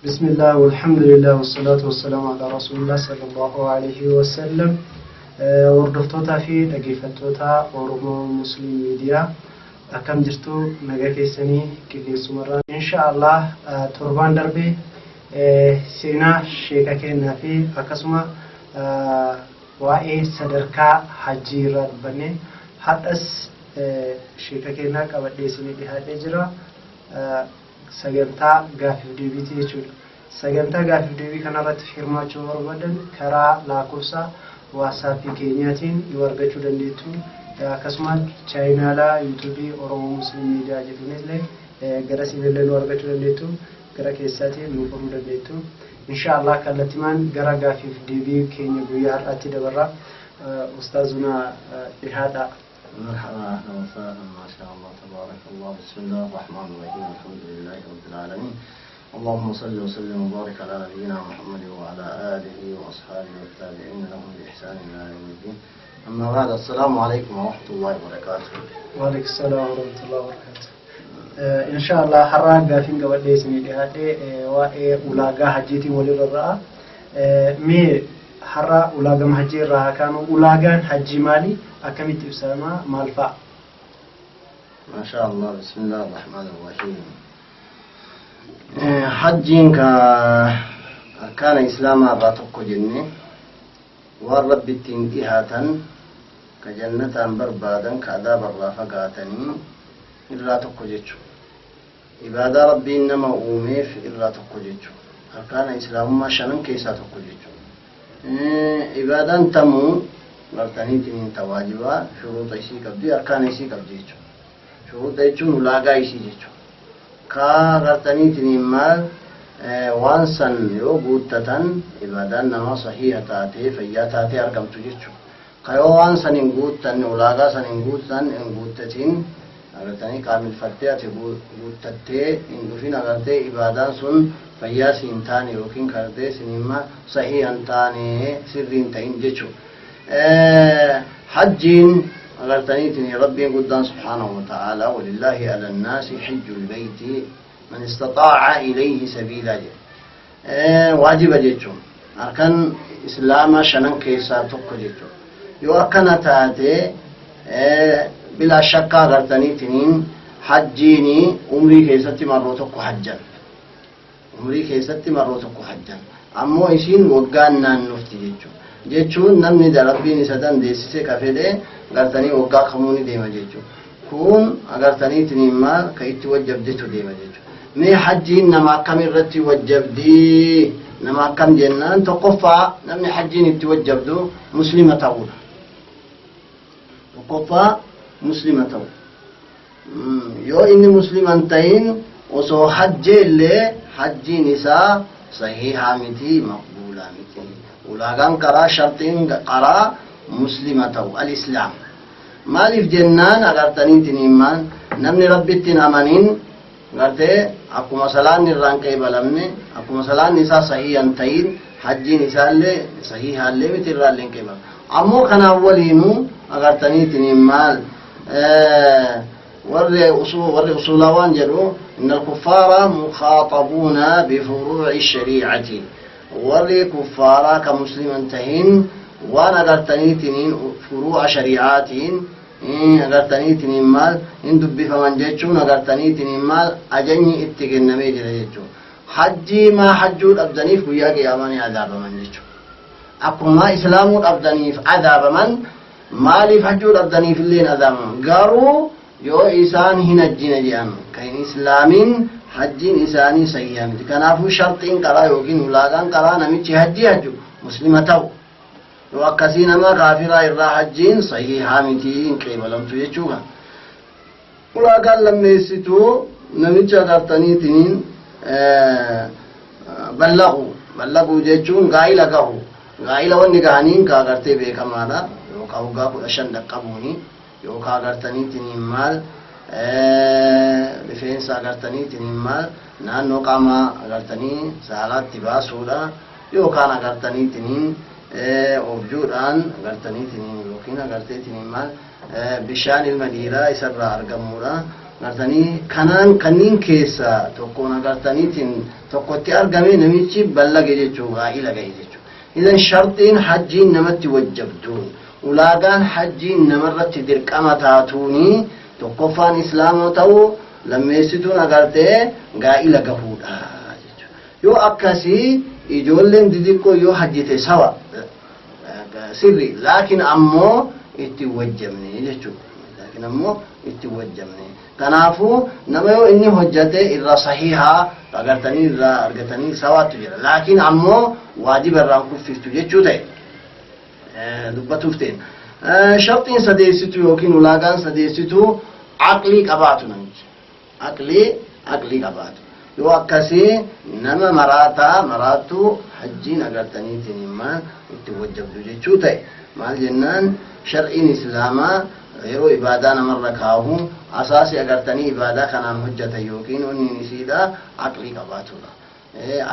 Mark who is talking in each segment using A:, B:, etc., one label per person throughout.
A: بسم الله والحمد لله والصلاة والسلام على رسول الله صلى الله عليه وسلم. وردفتوتا في دقيفتوتا ورمو مسلم ميديا أكم جرتو نجاكي سني كذي سمرة إن شاء الله تربان دربي سينا شيكا كنا في أكسمة وعي صدركا حجير ربني حتى شيكا كنا كبدي سني بهذا جرا sagantaa gaafii deebiitii jechuudha. Sagantaa gaafii deebii kanarratti hirmaachuu barbaadan karaa lakkoofsa WhatsApp keenyaatiin yoo argachuu dandeettu. Akkasumas chaanaalaa YouTube Oromoo Muslim Media jedhuunillee gara siinillee nu argachuu dandeettu. Gara keessaatiin nu furuu dandeettu. Inshallah kallattimaan gara gaafii deebii keenya guyyaa har'aatti dabarra. Ustaazuna dhihaadha.
B: مرحبا اهلا وسهلا ما شاء الله تبارك الله. بسم الله الرحمن الرحيم الحمد لله رب العالمين. اللهم صل وسلم وبارك على نبينا محمد وعلى اله واصحابه والتابعين لهم باحسان الى يوم الدين. اما بعد السلام عليكم ورحمه الله وبركاته.
A: وعليكم السلام ورحمه الله وبركاته. ان شاء الله حرام غافين غبدي سني دهاده واي ولاغا حجيتي وللرا مي حرا ولاغا حجي را كانوا ولاغان حجي مالي أكملت أسامة مالفا.
B: ما شاء الله. بسم الله الرحمن الرحيم. حجين كان إسلام راتق جنة والرب التنكيهات كجنة بربادا كعذاب الرافقاتني إلا تقجتشو إبادة ربي إنما أوميف إلا تقجتشو كان إسلام ما شنن كيسا تقجتشو إبادة تمو مرتنيتي من تواجبا شروط إيسي قبدي أركان إيسي قبدي شروط إيجون ولاغا إيسي جيجو كا مرتنيتي من مال وانسان يو قوتتن إبادان نما صحيحة تاتي فيا تاتي أرقم تجيجو كيو وانسان إنقوتتن ولاغا سان إنقوتتن إنقوتتين أغرتني كامل فتياتي قوتتي إنقوفين أغرتي إبادان سن فيا سينتاني وكين كارتي سنما صحيحة تاني سرين تين جيجو حجين أغرتنيتني ربي قدام سبحانه وتعالى ولله على الناس حج البيت من استطاع إليه سبيلا. واجب جيتشو أركان إسلام شنن كيسا تقو جيتشو يو أركان تاتي بلا شك أغرتنيتنين حجيني عمري كيستي مرة تقو حجا عمري كيستي مرة تقو حجا أمو إسين وقانا نفتي جيتشو jechuun namni darabbiin isa dandeessise kafedhe agartanii waggaa kamuuni deema jechuun kun agartaniitiin maal ka itti wajjabdetu deema jechuun. Mee hajjiin nama akkam irratti wajjabdii nama akkam jennaan tokkoffaa namni hajjiin itti wajjabdu muslima ta'uudha. Tokkoffaa muslima ta'u yoo inni musliman ta'in osoo hajjeellee hajjiin isaa sahihaa miti maqbuulaa miti. ولكن قرا شرطين قرا مسلمة الإسلام مالف جنان أغرتني تنيمان نمني ربي تنامنين غرتي أكو مثلا نران كيبلمني أكو مثلا نساء صحيحا تين حجي نساء اللي صحيحا اللي بتران لين كيبل أمو كان أولينو أغرتني تنيمان ورّي أصولوان جلو إن الكفار مخاطبون بفروع الشريعة ورّي كفارا كمسلمان تهين وانا قرتنيتنين فروع شريعاتين قرتنيتنين مال إن دبي فمن جيتشون قرتنيتنين مال أجني اتقن ميجر جيتشون حجي ما حجود أبدانيف وياك ياماني عذاب من جيتشون أقوما إسلام أبدانيف عذاب من مالي حجود أبدانيف اللين عذاب من قارو يو إسان هنا الجين جيان كين إسلامين حجين إساني سيئة كنافو شرطين قرا يوكين ولاغان قرا نميتي حجي حجو مسلمة تو وأكسين ما غافرة إرى حجين صحيحة متين قيبلم تيجوها ولاغان لما يسيتو نميتي غرتني تنين بلغوا جيجون غايلة قهو غايلة ونقانين كاغرتي بيكمانا يوكاو غافو أشان دقبوني يوكا غرتني تنين مال rifeensa agartaniitiin maal naannoo qaama agartanii saalaatti baasuudha yookaan agartaniitiin objuudhaan agartaniitiin yookiin agarteetiin maal bishaan ilma dhiiraa isarraa argamuudha gartanii kanaan kanniin keessa tokkoon agartaniitiin tokkotti argame namichi ballage jechuu gaa'ila gahe jechuu. Idan shartiin hajjiin namatti wajjabduun ulaagaan hajjiin namarratti dirqama taatuuni tokkoffaan islaamoo ta'uu lammeessituun agartee gaa'ila gahuudha jechuudha. Yoo akkasii ijoolleen didiqqoo yoo hajjite sawa sirri laakiin ammoo itti wajjabne jechuudha. Laakiin ammoo itti wajjabne. Kanaafuu nama yoo inni hojjate irra sahihaa agartanii irraa argatanii sawaatu jira. Laakiin ammoo waajiba irraan kuffiftu jechuu ta'e dubbatuuf ta'e. Shartiin sadeessitu yookiin ulaagaan sadeessitu aqlii qabaatu namichi. Aqlii qabaatu. Yoo akkasii nama maraattuu hajjiin agartaniitiin immoo itti wajjabdu jechuu ta'e. Maal jennaan shar'iin islaamaa yeroo ibaadaa namarra kaahu asaasi agartanii ibaadaa kanaan hojjetan yookiin onni isiidha aqlii qabaatudha.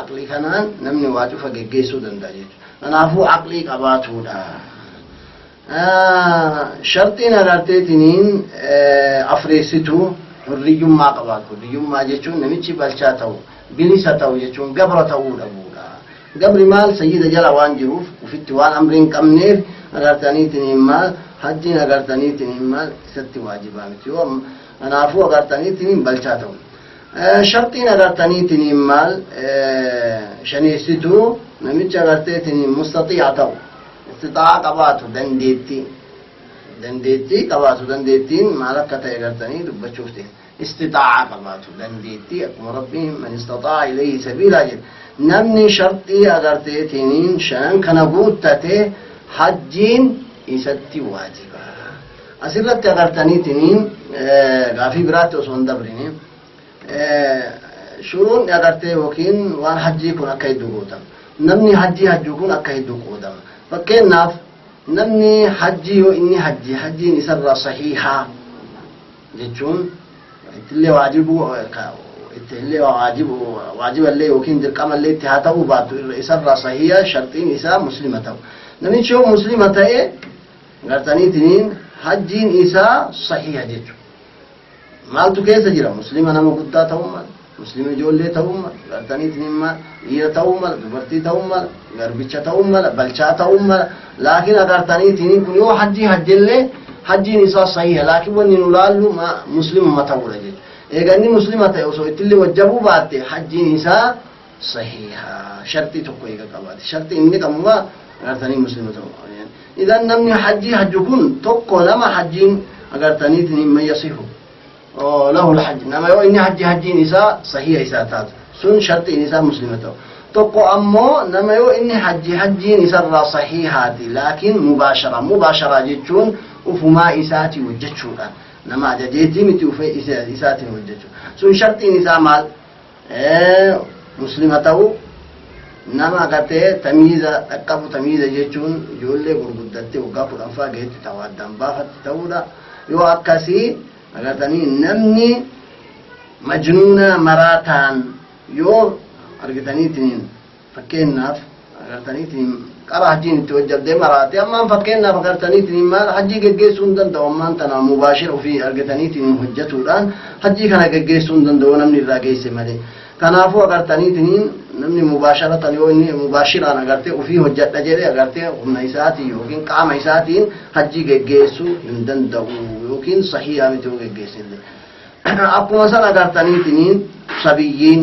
B: Aqlii kanaan namni waa cufa geggeessuu danda'a jechuudha. Kanaafuu aqlii qabaatudha. Shartiin agarteetiniin afreessituu hurriyyummaa qabaatu. Hurriyyummaa jechuun namichi balchaa ta'u, bilisa ta'u jechuun gabra ta'uu dhabuudha. Gabri maal sayyida jala waan jiruuf ufitti waan amri hin qabneef agartaniitiin maal hajjiin agartaniitiin maal isatti waajibaa miti. Kanaafuu agartaniitiin balchaa ta'u. Shartiin agartaniitiin maal shaneessituu namichi agarteetiin mustaxii'a ta'u. Istixaa'a qabaatu dandeettii qabaatu dandeettiin maal akka ta'e agartanii dubbachuuf ta'e. Istixaa'a qabaatu dandeettii akkuma rabbiin man istaxaa'a ilayhi sabiilaa jedhe. Namni shartii agarteetiin shanan kana guuttate hajjiin isatti waajiba. Asirratti agartaniitiin gaafii biraatti osoo hin dabrini shuruun agartee yookiin waan hajjii kun akka hedduu qoodama. Namni hajjii hajjuu kun akka hedduu qoodama. Fakkeenyaaf namni hajjii yoo inni hajjiin isarraa sahihaa jechuun ittillee waajiballee yookiin dirqamallee itti haa ta'uu baatu isarraa sahihaa shartiin isaa muslima ta'u. Namichi yoo muslima ta'e agartaniitiin hajjiin isaa sahiha jechuudha. Maaltu keessa jira? Muslima nama guddaa ta'uu mala, muslima ijoollee ta'uu mala, agartaniitiin dhiira ta'uu mala, dubartii ta'uu mala, garbicha ta'uu mala, balchaa ta'uu mala. Laakiin agartaniitiin kun yoo hajjiillee hajjiin isaa sahiha. Laakiin wanni nu laallu muslimuma ta'uudha jechuudha. Eeganni muslima ta'e osoo ittillee wajjabuu baatte hajjiin isaa sahiha. Shartii tokko eega qabaate. Shartii inni qabu agartanii muslima ta'uu. Idan namni hajju kun tokko lama hajjiin agartaniitiin mayyasihu. له الحج نما يو إني حجين إنسا صحيح إنسا تات سن شرط إنسا مسلمة تقو أمو نما يو إني حجين إنسا صحيحاتي لكن مباشرة جتشون وفما إساتي وجتشون نما جديتي متي وفي إساتي وجتشون سن شرط إنسا مال مسلمة نما قتة تمييزة أكبر تمييزة جتشون جولة غربدتي وقفوا الأنفاق هتي توادم بافت تودا يو أكاسي agartanii namni majnuuna maraataan yoo argitaniitiin fakkeenyaaf agartaniitiin qara hajjiin itti wajjabdee maraate ammaan fakkeenyaaf agartaniitiin maal hajjii geggeessuu hin danda'u ammaan tana mubaashira ofii argitaniitiin hojjetuudhaan hajjii kana geggeessuu hin danda'u namni irraa geesse malee. Kanaafuu agartaniitiin namni mubaasharatan yoo inni mubaashiraan agartee ofii hojjedha jedhee agartee humna isaatiin yookiin qaama isaatiin hajjii geggeessuu hin danda'u yookiin sahihaa miti yoo geggeessillee. Akkuma san agartaniitiin sabiyyiin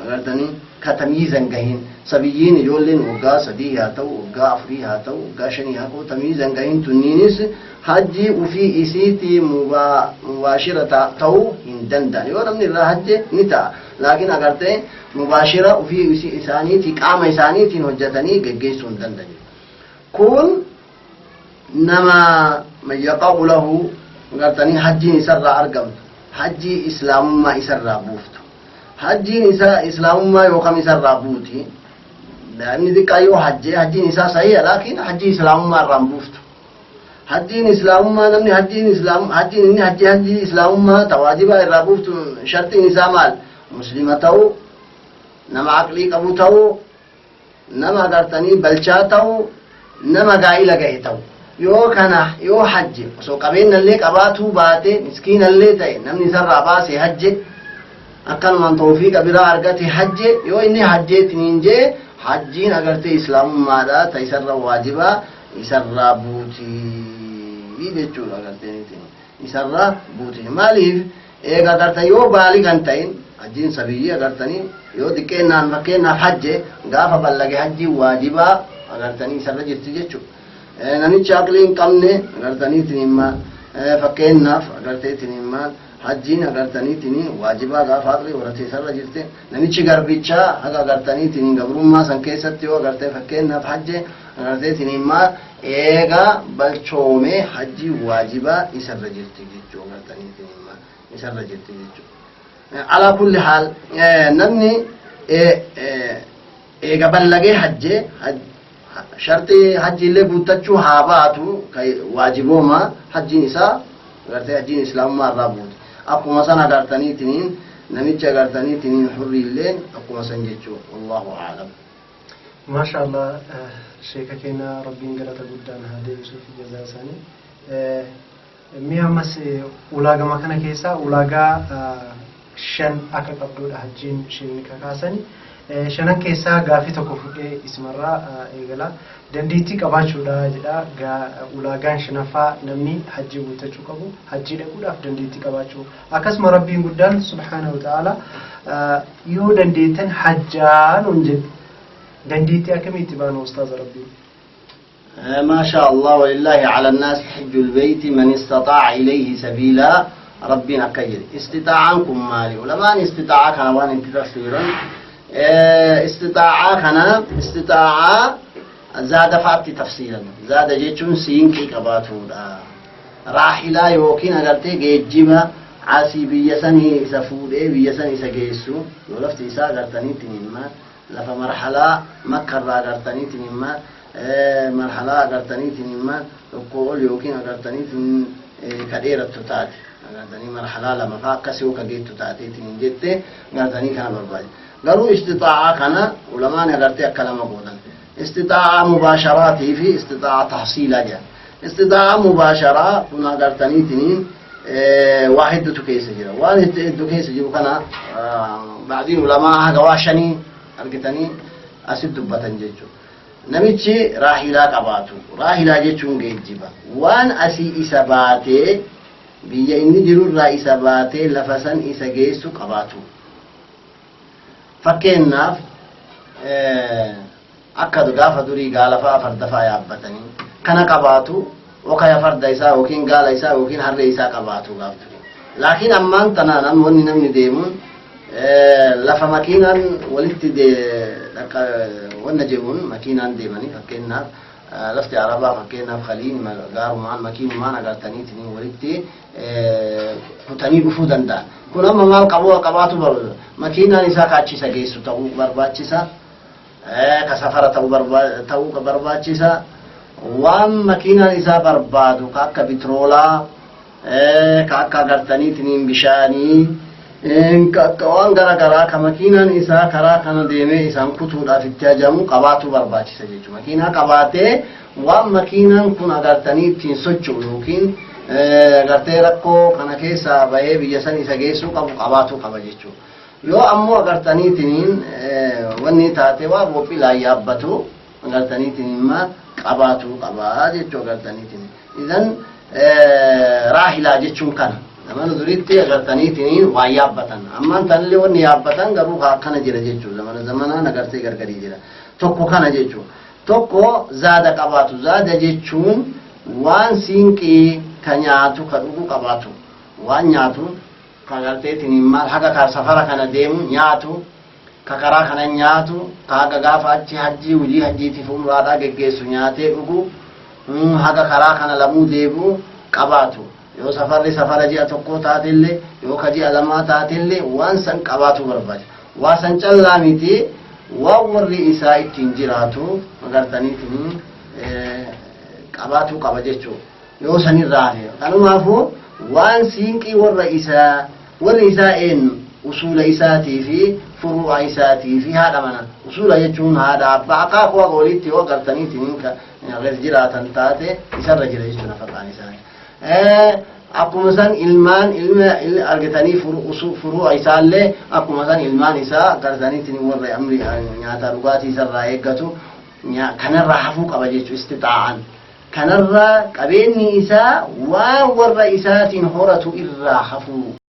B: agartanii katamiizan gahin sabiyyiin ijoolleen waggaa 3 haa ta'u waggaa 4 haa ta'u waggaa 5 haa ta'u tamiizan gahin tunniinis hajjii ofii isiitii mubaashira ta'uu hin danda'an yoo namni irraa hajje ni ta'a. Laakiin agartee mubaashira ofii isaaniitii qaama isaaniitiin hojjetanii geggeessuu hin danda'an. Kun nama mayyaqa'u lahu agartanii hajjiin isarraa argamtu hajjii islaamummaa isarraa buuftu hajjiin isaa islaamummaa yookaan isarraa buuti daa'imni xiqqaa yoo hajjee hajjiin isaa sahiha laakiin hajjii islaamummaa irraan buuftu hajjiin islaamummaa namni hajjiin inni hajjii islaamummaa tawaajibaa irraa buuftu shartiin isaa maal muslima ta'uu nama aqlii qabu ta'uu nama agartanii balchaa ta'uu nama gaa'ila gahe ta'u yoo kana yoo hajje osoo qabeenyallee qabaatuu baate miskiinallee ta'e namni isarraa baasee hajje akkanumaan tawfiiqa biraa argate hajje yoo inni hajjeetiin jee hajjiin agartee islaamummaadha ta isarra waajibaa isarraa buutii jechuudha agartee isarraa buutii maaliif eega agarta yoo baaligan ta'in hajjiin sabiyyii agartanii yoo xiqqeennaan fakkeenyaaf hajje gaafa ballage hajjiin waajibaa agartanii isarra jirti jechuudha namichi aqlii hin qabne agartaniitiin himma fakkeenyaaf agarteetiin himma hajjiin agartaniitiin waajibaa gaafa aqlii horatee isarra jirte namichi garbichaa haga agartaniitiin gabrummaa san keessatti yoo agartee fakkeenyaaf hajje agarteetiin himma eegaa balchoomee hajjii waajibaa isarra jirti jechuu agartaniitiin himma isarra jirti jechuu ala kulli haal namni eega ballagee hajje sharti hajji illee guuttachuu haa baatu waajibooma hajjiin isaa agartee hajjiin islaamummaa irraa buuti akkuma san agartaniitiin namichi agartaniitiin hurri illeen akkuma san jechuu wallahu a'lam.
A: Masha Allah sheeka keenya rabbiin galata guddaan haa deebisuuf jazaa isaanii. Mi'a ammas ulaagaa kana keessaa ulaagaa shan akka qabduudha hajjiin isheen kakaasanii. Shanan keessaa gaafii tokko fudhee ismarraa eegala dandeettii qabaachuudha jedha ulaagaan shanaffaa namni hajjii guuttachuu qabu hajjii dhaquudhaaf dandeettii qabaachuu akkasuma rabbiin guddaan subhaanahu wa ta'ala yoo dandeettan hajjaan jedhe dandeettii akkamitti baanu ustaaza rabbiin
B: ما شاء الله ولله على الناس حج البيت من استطاع إليه سبيلا ربنا كجد استطاعكم مالي ولما استطاع كان وان انت تفسيرا استطاعة كنا استطاعة زاد فاتي تفصيلا زاد جيتون سينكي كباتودا راحلا يوكين أغرتي جيجيبا عاسي بيساني سفودي بيساني سجيسو ولفت إسا أغرتني تنما لفا مرحلة مكر أغرتني تنما مرحلة أغرتني تنما وقول يوكين أغرتني تن كديرة تتاتي أغرتني مرحلة لما فاكسيو كجيت تتاتي تنجت أغرتني كان برباجي قالوا استطاعة كان علماء نقرتي كلام قولا استطاعة مباشرات في استطاعة تحصيل جاء استطاعة مباشرة كنا قرتني تنين واحد تكيس جرا واحد تكيس جرا كنا بعدين علماء هجواشني أرجتني أسد بتنججو نمشي راحلا قباتو راحلا جتون جيجبا وان أسي إسباتي بيا إني جرور را إسباتي لفسن إسجيسو قباتو fakkeenyaaf akka gaafa durii gaalafaa fardafaa yaabbatanii kana qabaatu okaya farda isaa yookiin gaala isaa yookiin harree isaa qabaatu gaaf durii laakiin ammaan tana namni deemuun lafa makiinaan walitti wanna jechuun makiinaan deemanii fakkeenyaaf lafti arabaa fakkeenyaaf khaliin gaarumaan makiinumaan agartaniitiin walitti kutanii dhufuu danda'an kun amma maal qabaatu barbaada makiinaan isaa kaachisa geessu ta'uu barbaachisa ka safara ta'uu barbaachisa waan makiinaan isaa barbaadu ka akka bitroolaa ka akka agartaniitiin bishaanii ka akka waan garagaraa ka makiinaan isaa karaa kana deemee isaan kutuudhaaf itti ajamu qabaatu barbaachisa jechuudha makiinaa qabaatee waan makiinaan kun agartaniitiin socho'u yookiin agartee rakkoo kana keessa bahee biyya san isa geessuu qabu qabaatu qaba jechuudha yoo ammoo agartaniitiin wanni taate waa boophilaan yaabbatu agartaniitiin imma qabaatu qabaa jechuu agartaniitiin idan raahilaa jechuun kana zamana duriitti agartaniitiin waa yaabbatan ammaan tanillee wanni yaabbatan garuu akkana jira jechuu zamanaan agartee gargarii jira tokko kana jechuu tokko zaada qabaatu zaada jechuun waan siinqii ka nyaatu ka dhugu qabaatu waan nyaatu ka agarteetiin maal haga ka safara kana deemu nyaatu ka karaa kana nyaatu ka haga gaafa achi hajjii hojii hajjiitiif umraadhaa geggeessu nyaatee dhugu haga karaa kana lamuu deebi'u qabaatu yoo safarri safara ji'a tokko taatellee yoo ka ji'a lamaa taatellee waan san qabaatu barbaada waa san callaa miti waan warri isaa ittiin jiraatu agartaniitiin qabaatu qaba jechuudha yoo sanirraa kanumaafuu waan siinqii warri isaa eenyu usula isaatii fi furuu'a isaatii fi haadha mana usula jechuun haadha abbaa akaakuu walitti yoo agartaniitiin غير جراتا تاتي يسر جريش نفقان إسان أقوم مثلا إلمان أرجتني فروع إسان له أقوم مثلا إلمان إساء قرزاني تنور أمري نياتا رقاتي سر رايقتو كان الرحفو قبجيش استطاعا كان الرا قبيني إساء وور إسات هورة الرحفو